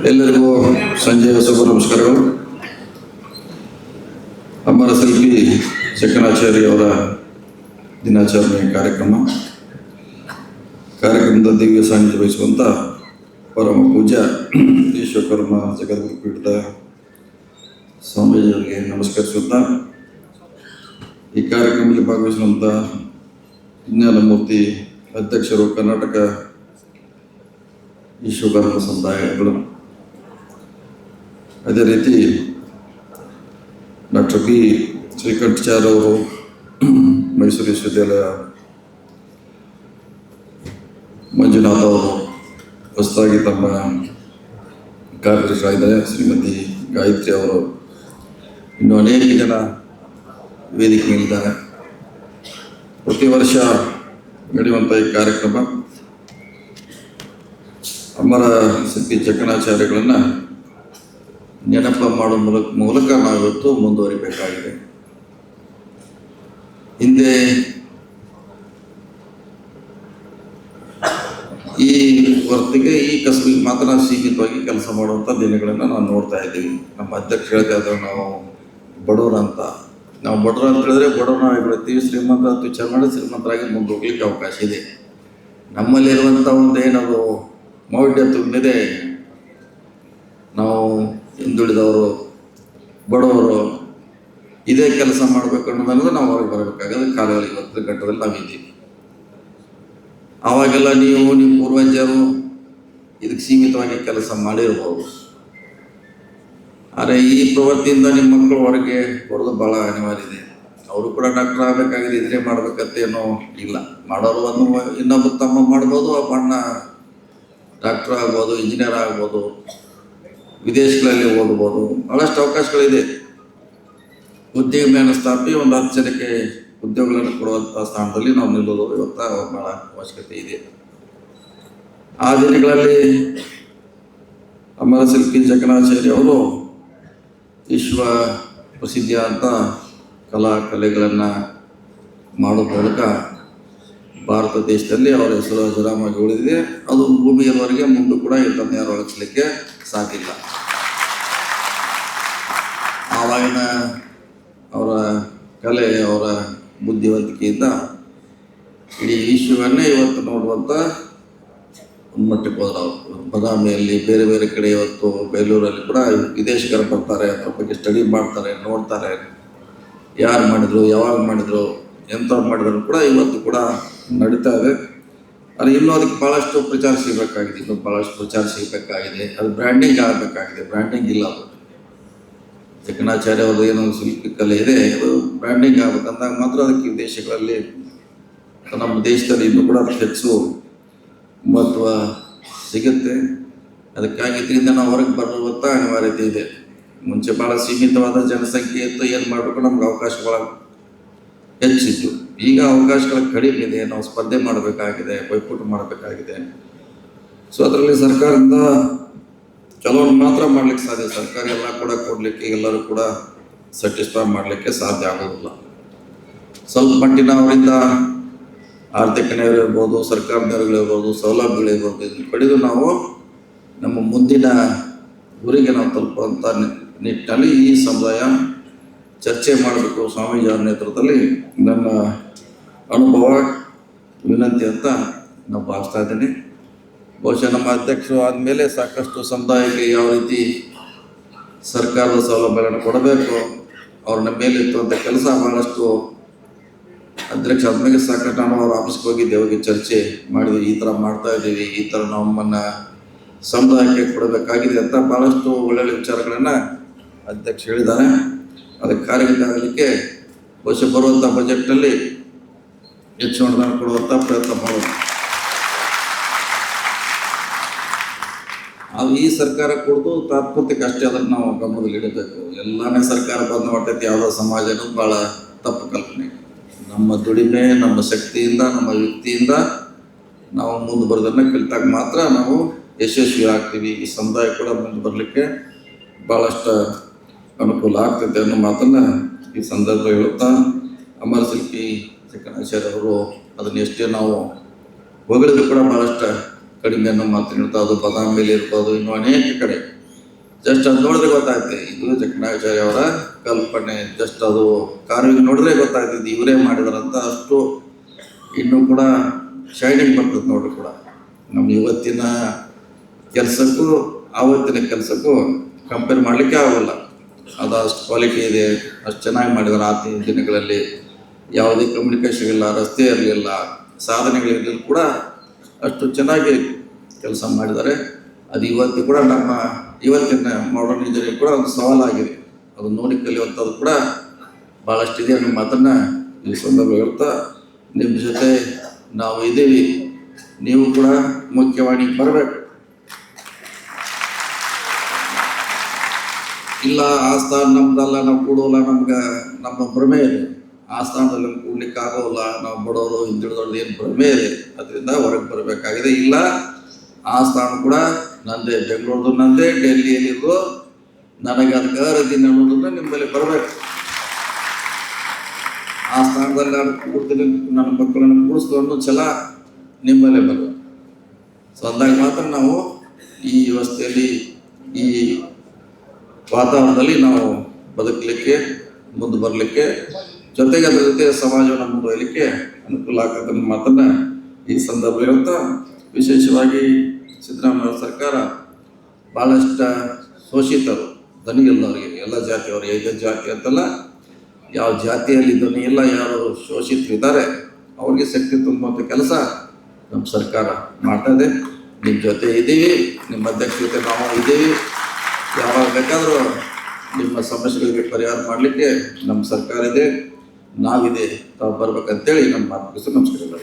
ಎಲ್ಲರಿಗೂ ಸಂಜೆಯ ಶುಭ ನಮಸ್ಕಾರಗಳು. ಅಮರ ಶಿಲ್ಪಿ ಚಕ್ಕನಾಚಾರ್ಯ ಅವರ ದಿನಾಚರಣೆ ಕಾರ್ಯಕ್ರಮದ ದಿವ್ಯ ಸಾನ್ನಿಧ್ಯ ವಹಿಸುವಂಥ ಪರಮ ಪೂಜ್ಯ ವಿಶ್ವಕರ್ಮ ಜಗದ್ಗುರು ಪೀಠದ ಸ್ವಾಮೀಜಿಯವರಿಗೆ ನಮಸ್ಕರಿಸುತ್ತಾ, ಈ ಕಾರ್ಯಕ್ರಮದಲ್ಲಿ ಭಾಗವಹಿಸುವಂಥ ಜ್ಞಾನಮೂರ್ತಿ ಅಧ್ಯಕ್ಷರು ಕರ್ನಾಟಕ ವಿಶ್ವಕರ್ಮ ಸಮುದಾಯಗಳು, ಅದೇ ರೀತಿ ಡಾಕ್ಟರ್ ಬಿ ಶ್ರೀಕಂಠಾಚಾರ್ಯ ಅವರು ಮೈಸೂರು ವಿಶ್ವವಿದ್ಯಾಲಯ, ಮಂಜುನಾಥ್ ಅವರು ಹೊಸದಾಗಿ ತಮ್ಮ ಕಾರ್ಯದರ್ಶಿಯಾಗಿದ್ದಾರೆ, ಶ್ರೀಮತಿ ಗಾಯತ್ರಿ ಅವರು, ಇನ್ನೂ ಅನೇಕ ಜನ ವೇದಿಕೆಯಲ್ಲಿದ್ದಾರೆ. ಪ್ರತಿ ವರ್ಷ ನಡೆಯುವಂಥ ಈ ಕಾರ್ಯಕ್ರಮ ಅಮರ ಶಿಲ್ಪಿ ಚಕ್ಕನಾಚಾರ್ಯಗಳನ್ನು ನೆನಪು ಮಾಡುವ ಮೂಲಕ ನಾವಿವತ್ತು ಮುಂದುವರಿಬೇಕಾಗಿದೆ. ಹಿಂದೆ ಈ ಹೊರತಿಗೆ ಈ ಕಸಬಿಗೆ ಮಾತ್ರ ಸೀಮಿತವಾಗಿ ಕೆಲಸ ಮಾಡುವಂಥ ದಿನಗಳನ್ನು ನಾವು ನೋಡ್ತಾ ಇದ್ದೀವಿ. ನಮ್ಮ ಅಧ್ಯಕ್ಷ ಹೇಳ್ತಾ ಇದ್ದಾರೆ, ನಾವು ಬಡವರು ಅಂತ. ನಾವು ಬಡವರು ಅಂತ ಹೇಳಿದ್ರೆ ಬಡವರು ಆಗಿಬಿಡ್ತೀವಿ, ಶ್ರೀಮಂತ ಅಂತ ವಿಚಾರ ಮಾಡಿ ಶ್ರೀಮಂತರಾಗಿ ಮುಂದೆ ಹೋಗ್ಲಿಕ್ಕೆ ಅವಕಾಶ ಇದೆ. ನಮ್ಮಲ್ಲಿರುವಂಥ ಒಂದು ಏನದು ಮೌಢ್ಯ ತುಂಬಿದೆ. ನಾವು ಹಿಂದುಳಿದವರು, ಬಡವರು, ಇದೇ ಕೆಲಸ ಮಾಡಬೇಕು ಅನ್ನೋದನ್ನೋದು ನಾವು ಹೊರಗೆ ಬರಬೇಕಾಗಿದೆ. ಕಾಲದಲ್ಲಿ ಇವತ್ತು ಘಟ್ಟದಲ್ಲಿ ನಾವಿದ್ದೀವಿ. ಆವಾಗೆಲ್ಲ ನಿಮ್ಮ ಪೂರ್ವಜರು ಇದಕ್ಕೆ ಸೀಮಿತವಾಗಿ ಕೆಲಸ ಮಾಡಿರ್ಬೋದು, ಆದರೆ ಈ ಪ್ರವೃತ್ತಿಯಿಂದ ನಿಮ್ಮ ಮಕ್ಕಳು ಹೊರಗೆ ಬರೋದು ಭಾಳ ಅನಿವಾರ್ಯ ಇದೆ. ಅವರು ಕೂಡ ಡಾಕ್ಟರ್ ಆಗಬೇಕಾಗಿದೆ, ಇದ್ರೆ ಮಾಡ್ಬೇಕಂತೇನೋ ಇಲ್ಲ. ಮಾಡೋರು ಒಂದು ಇನ್ನೊಬ್ಬ ತಮ್ಮ ಮಾಡ್ಬೋದು, ಆ ಬಣ್ಣ ಡಾಕ್ಟರ್ ಆಗ್ಬೋದು, ಇಂಜಿನಿಯರ್ ಆಗ್ಬೋದು, ವಿದೇಶಗಳಲ್ಲಿ ಓದ್ಬೋದು, ಭಾಳಷ್ಟು ಅವಕಾಶಗಳಿದೆ. ಉದ್ಯೋಗ ಸ್ಥಾಪಿ ಒಂದು 10 ಜನಕ್ಕೆ ಉದ್ಯೋಗಗಳನ್ನು ಕೊಡುವಂಥ ಸ್ಥಾನದಲ್ಲಿ ನಾವು ನಿಲ್ಲೋದು ಇವತ್ತು ಭಾಳ ಅವಶ್ಯಕತೆ ಇದೆ. ಆ ದಿನಗಳಲ್ಲಿ ಅಮರ ಶಿಲ್ಪಿ ಚಕ್ಕನಾಚಾರ್ಯ ಅವರು ವಿಶ್ವ ಪ್ರಸಿದ್ಧಿಯಾದಂಥ ಕಲೆಗಳನ್ನು ಮಾಡೋ ಮೂಲಕ ಭಾರತ ದೇಶದಲ್ಲಿ ಅವರ ಹೆಸರು ಅಜರಾಮವಾಗಿ ಉಳಿದಿದೆ. ಅದು ಭೂಮಿಯವರೆಗೆ ಮುಂದೆ ಕೂಡ ಇದನ್ನು ಯಾರು ಅಳಿಸಲಿಕ್ಕೆ ಸಾಧ್ಯ ಇಲ್ಲ. ಆವಾಗಿನ ಅವರ ಕಲೆ, ಅವರ ಬುದ್ಧಿವಂತಿಕೆಯಿಂದ ಇಡೀ ವಿಶ್ವವನ್ನೇ ಇವತ್ತು ನೋಡುವಂಥ ಒಂದು ಮಟ್ಟಕ್ಕೆ ಹೋದ್ರು. ಅವರು ಬದಾಮಿಯಲ್ಲಿ, ಬೇರೆ ಬೇರೆ ಕಡೆ, ಇವತ್ತು ಬೇಲೂರಲ್ಲಿ ಕೂಡ ವಿದೇಶಿಗರು ಬರ್ತಾರೆ, ಅದ್ರ ಬಗ್ಗೆ ಸ್ಟಡಿ ಮಾಡ್ತಾರೆ, ನೋಡ್ತಾರೆ. ಯಾರು ಮಾಡಿದರು, ಯಾವಾಗ ಮಾಡಿದರು, ಎಂಥವ್ರು ಮಾಡಿದ್ರು ಕೂಡ ಇವತ್ತು ಕೂಡ ನಡೀತಾ ಇದೆ. ಆದರೆ ಇನ್ನೂ ಅದಕ್ಕೆ ಭಾಳಷ್ಟು ಪ್ರಚಾರ ಸಿಗಬೇಕಾಗಿದೆ, ಅದು ಬ್ರ್ಯಾಂಡಿಂಗ್ ಆಗಬೇಕಾಗಿದೆ. ಬ್ರ್ಯಾಂಡಿಂಗ್ ಇಲ್ಲ. ಅದು ಚಕ್ಕನಾಚಾರ್ಯ ಅವ್ರದ್ದು ಏನೋ ಶಿಲ್ಪಿ ಕಲೆ ಇದೆ, ಅದು ಬ್ರ್ಯಾಂಡಿಂಗ್ ಆಗಬೇಕಂದಾಗ ಮಾತ್ರ ಅದಕ್ಕೆ ವಿದೇಶಗಳಲ್ಲಿ, ನಮ್ಮ ದೇಶದಲ್ಲಿ ಇನ್ನೂ ಕೂಡ ಅದಕ್ಕೆ ಹೆಚ್ಚು ಮಹತ್ವ ಸಿಗುತ್ತೆ. ಅದಕ್ಕಾಗಿ ಇದರಿಂದ ನಾವು ಹೊರಗೆ ಬರುವಂಥ ಅನಿವಾರ್ಯತೆ ಇದೆ. ಮುಂಚೆ ಭಾಳ ಸೀಮಿತವಾದ ಜನಸಂಖ್ಯೆ ಇತ್ತು, ಏನು ಮಾಡಬೇಕು, ನಮ್ಗೆ ಅವಕಾಶಗಳ ಹೆಚ್ಚಿತ್ತು. ಈಗ ಅವಕಾಶಗಳ ಕಡಿಮೆ ಇದೆ, ನಾವು ಸ್ಪರ್ಧೆ ಮಾಡಬೇಕಾಗಿದೆ, ಪೈಪೋಟ ಮಾಡಬೇಕಾಗಿದೆ. ಸೊ ಅದರಲ್ಲಿ ಸರ್ಕಾರದಿಂದ ಕೆಲವೊಂದು ಮಾತ್ರ ಮಾಡ್ಲಿಕ್ಕೆ ಸಾಧ್ಯ. ಸರ್ಕಾರ ಎಲ್ಲ ಕೂಡ ಕೊಡಲಿಕ್ಕೆ, ಎಲ್ಲರೂ ಕೂಡ ಸ್ಯಾಟಿಸ್ಫೈ ಮಾಡಲಿಕ್ಕೆ ಸಾಧ್ಯ ಆಗೋದಿಲ್ಲ. ಸ್ವಲ್ಪ ಮಟ್ಟಿನ ಅವರಿಂದ ಆರ್ಥಿಕ ನೆರವು ಇರ್ಬೋದು, ಸರ್ಕಾರ ನೆರವುಗಳಿರ್ಬೋದು, ಸೌಲಭ್ಯಗಳಿರ್ಬೋದು, ಇದನ್ನು ಪಡೆದು ನಾವು ನಮ್ಮ ಮುಂದಿನ ಗುರಿಗೆ ನಾವು ತಲುಪುವಂಥ ನಿಟ್ಟಿನಲ್ಲಿ ಈ ಸಮುದಾಯ ಚರ್ಚೆ ಮಾಡಬೇಕು. ಸ್ವಾಮೀಜಿ ಅವರ ನೇತೃತ್ವದಲ್ಲಿ ನನ್ನ ಅನುಭವ, ವಿನಂತಿ ಅಂತ ನಾವು ಭಾವಿಸ್ತಾ ಇದ್ದೀನಿ. ಬಹುಶಃ ನಮ್ಮ ಅಧ್ಯಕ್ಷರು ಆದಮೇಲೆ ಸಾಕಷ್ಟು ಸಮುದಾಯಕ್ಕೆ ಯಾವ ರೀತಿ ಸರ್ಕಾರದ ಸೌಲಭ್ಯಗಳನ್ನು ಕೊಡಬೇಕು, ಅವ್ರ ನಮ್ಮ ಮೇಲೆ ಇರ್ತಂಥ ಕೆಲಸ ಭಾಳಷ್ಟು ಅಧ್ಯಕ್ಷ ಆದಮೇಲೆ ಸಾಕಷ್ಟು ನಾನು ಅವ್ರ ಆಫೀಸ್ಗೆ ಹೋಗಿ ಚರ್ಚೆ ಮಾಡಿದ್ವಿ. ಈ ಥರ ಮಾಡ್ತಾ ಇದ್ದೀವಿ, ಈ ಥರ ನಮ್ಮನ್ನು ಸಮುದಾಯಕ್ಕೆ ಕೊಡಬೇಕಾಗಿದೆ ಅಂತ ಭಾಳಷ್ಟು ಒಳ್ಳೊಳ್ಳೆ ವಿಚಾರಗಳನ್ನು ಅಧ್ಯಕ್ಷ ಹೇಳಿದ್ದಾರೆ. ಅದಕ್ಕೆ ಕಾರ್ಯಗತ ಆಗಲಿಕ್ಕೆ ಬಹುಶಃ ಬರುವಂಥ ಬಜೆಟ್ನಲ್ಲಿ ಹೆಚ್ಚು ಅನುದಾನ ಕೊಡುವಂಥ ಪ್ರಯತ್ನ ಮಾಡೋದು. ಅದು ಈ ಸರ್ಕಾರ ಕೊಡ್ದು ತಾತ್ಪೂರ್ತಿಕ ಅಷ್ಟೇ, ಅದನ್ನು ನಾವು ಗಮನದಲ್ಲಿ ಇಡಬೇಕು. ಎಲ್ಲನೇ ಸರ್ಕಾರ ಬಂದು ಹೊಟ್ಟೈತಿ ಯಾವುದೋ ಸಮಾಜ ಅನ್ನೋದು ಭಾಳ ತಪ್ಪು ಕಲ್ಪನೆ. ನಮ್ಮ ದುಡಿಮೆ, ನಮ್ಮ ಶಕ್ತಿಯಿಂದ, ನಮ್ಮ ಯುಕ್ತಿಯಿಂದ ನಾವು ಮುಂದೆ ಬರೋದನ್ನು ಕಲಿತಾಗ ಮಾತ್ರ ನಾವು ಯಶಸ್ವಿ ಆಗ್ತೀವಿ. ಈ ಸಮುದಾಯ ಕೂಡ ಮುಂದೆ ಬರಲಿಕ್ಕೆ ಭಾಳಷ್ಟು ಅನುಕೂಲ ಆಗ್ತದೆ ಅನ್ನೋ ಮಾತನ್ನು ಈ ಸಂದರ್ಭ ಹೇಳುತ್ತಾ, ಅಮರ ಶಿಲ್ಪಿ ಚಕ್ಕನಾಚಾರ್ಯ ಅವರು ಅದನ್ನು ಎಷ್ಟೇ ನಾವು ಹೊಗಳಿದ್ರು ಕೂಡ ಭಾಳಷ್ಟು ಕಡಿಮೆ ಅನ್ನೋ ಮಾತು ಇರ್ಬೋದು, ಅದು ಬಾದಾಮಿಯಲ್ಲಿ ಇರ್ಬೋದು, ಇನ್ನೂ ಅನೇಕ ಕಡೆ. ಜಸ್ಟ್ ಅದು ನೋಡಿದ್ರೆ ಗೊತ್ತಾಗ್ತದೆ ಇದು ಜಕಣಾಚಾರ್ಯ ಅವರ ಕಲ್ಪನೆ. ಜಸ್ಟ್ ಅದು ಕಾರ್ಯ ನೋಡಿದ್ರೆ ಗೊತ್ತಾಗ್ತದೆ ಇವರೇ ಮಾಡಿದಾರಂತ. ಅಷ್ಟು ಇನ್ನೂ ಕೂಡ ಶೈನಿಂಗ್ ಬರ್ತದೆ ನೋಡ್ರಿ ಕೂಡ. ನಮ್ಮ ಇವತ್ತಿನ ಕೆಲಸಕ್ಕೂ ಆವತ್ತಿನ ಕೆಲಸಕ್ಕೂ ಕಂಪೇರ್ ಮಾಡಲಿಕ್ಕೆ ಆಗೋಲ್ಲ. ಅದು ಅಷ್ಟು ಕ್ವಾಲಿಟಿ ಇದೆ, ಅಷ್ಟು ಚೆನ್ನಾಗಿ ಮಾಡಿದ್ದಾರೆ. ಆವತ್ತಿನ ದಿನಗಳಲ್ಲಿ ಯಾವುದೇ ಕಮ್ಯುನಿಕೇಷನ್ ಇಲ್ಲ, ರಸ್ತೆ ಇರಲಿಲ್ಲ, ಸಾಧನೆಗಳಿರಲಿಲ್ಲ ಕೂಡ ಅಷ್ಟು ಚೆನ್ನಾಗಿ ಕೆಲಸ ಮಾಡಿದ್ದಾರೆ. ಅದು ಇವತ್ತು ಕೂಡ ನಮ್ಮ ಇವತ್ತಿನ ಮಾಡರ್ನ್ ಇಂಜಿನಿಯರಿಂಗ್ ಕೂಡ ಒಂದು ಸವಾಲಾಗಿದೆ. ಅದು ನೋಡಿ ಕಲಿಯುವಂಥದ್ದು ಕೂಡ ಭಾಳಷ್ಟಿದೆ ಅನ್ನೋ ಮಾತನ್ನು ಈ ಸಂದರ್ಭ ಹೇಳ್ತಾ, ನಿಮ್ಮ ಜೊತೆ ನಾವು ಇದ್ದೀವಿ, ನೀವು ಕೂಡ ಮುಖ್ಯವಾಣಿಗೆ ಬರಬೇಕು. ಇಲ್ಲ ಆ ಸ್ಥಾನ ನಮ್ದಲ್ಲ, ನಾವು ಕೂಡೋಲ್ಲ, ನಮ್ಮ ಭ್ರಮೆ ಇದೆ. ಆ ಸ್ಥಾನದಲ್ಲಿ ಕೂಡ್ಲಿಕ್ಕೆ ಆಗೋಲ್ಲ, ನಾವು ಬಡವರು ಹಿಂದುಳಿದವ್ರದ್ದು ಏನು ಭ್ರಮೆ ಇದೆ, ಅದರಿಂದ ಹೊರಗೆ ಬರಬೇಕಾಗಿದೆ. ಇಲ್ಲ ಆ ಸ್ಥಾನ ಕೂಡ ನಂದೇ, ಬೆಂಗಳೂರದು ನಂದೇ, ಡೆಲ್ಲಿಯಲ್ಲಿದ್ದು ನನಗೆ ಅಧಿಕಾರ ಇದ್ದೀನಿ ಅನ್ನೋದನ್ನ ನಿಮ್ಮಲ್ಲಿ ಬರಬೇಕು. ಆ ಸ್ಥಾನದಲ್ಲಿ ನಾನು ಕೂಡ್ತೀನಿ, ನನ್ನ ಮಕ್ಕಳನ್ನು ಕೂಡಿಸ್ತು ಅನ್ನೋ ಛಲ ನಿಮ್ಮಲ್ಲೇ ಬರಬೇಕು. ಸೊ ಅಂದಾಗ ಮಾತ್ರ ನಾವು ಈ ವ್ಯವಸ್ಥೆಯಲ್ಲಿ, ಈ ವಾತಾವರಣದಲ್ಲಿ ನಾವು ಬದುಕಲಿಕ್ಕೆ, ಮುಂದೆ ಬರಲಿಕ್ಕೆ, ಜೊತೆಗೆ ಅದರ ಜೊತೆ ಸಮಾಜವನ್ನು ಮುಂದುವರಲಿಕ್ಕೆ ಅನುಕೂಲ ಆಗ್ತದೆ ಅನ್ನೋ ಮಾತನ್ನು ಈ ಸಂದರ್ಭ ಹೇಳ್ತಾ, ವಿಶೇಷವಾಗಿ ಸಿದ್ದರಾಮಯ್ಯ ಸರ್ಕಾರ ಭಾಳಷ್ಟು ಶೋಷಿತರು, ಧ್ವನಿಯಿಲ್ಲದವರಿಗೆ, ಎಲ್ಲ ಜಾತಿಯವರು, ಐದು ಜಾತಿ ಅಂತಲ್ಲ, ಯಾವ ಜಾತಿಯಲ್ಲಿ ಧ್ವನಿ ಇಲ್ಲ, ಯಾರು ಶೋಷಿತರಿದ್ದಾರೆ ಅವ್ರಿಗೆ ಶಕ್ತಿ ತುಂಬುವಂಥ ಕೆಲಸ ನಮ್ಮ ಸರ್ಕಾರ ಮಾಡ್ತಾ ಇದೆ. ನಿಮ್ಮ ಜೊತೆ ಇದ್ದೀವಿ, ನಿಮ್ಮ ಅಧ್ಯಕ್ಷತೆ ನಾವು ಇದ್ದೀವಿ. ಯಾವಾಗ ಬೇಕಾದರೂ ನಿಮ್ಮ ಸಮಸ್ಯೆಗಳಿಗೆ ಪರಿಹಾರ ಮಾಡಲಿಕ್ಕೆ ನಮ್ಮ ಸರ್ಕಾರ ಇದೆ, ನಾವಿದೆ, ತಾವು ಬರ್ಬೇಕಂತೇಳಿ ನಮ್ಮ ಮಾತು ನಮಸ್ಕಾರ.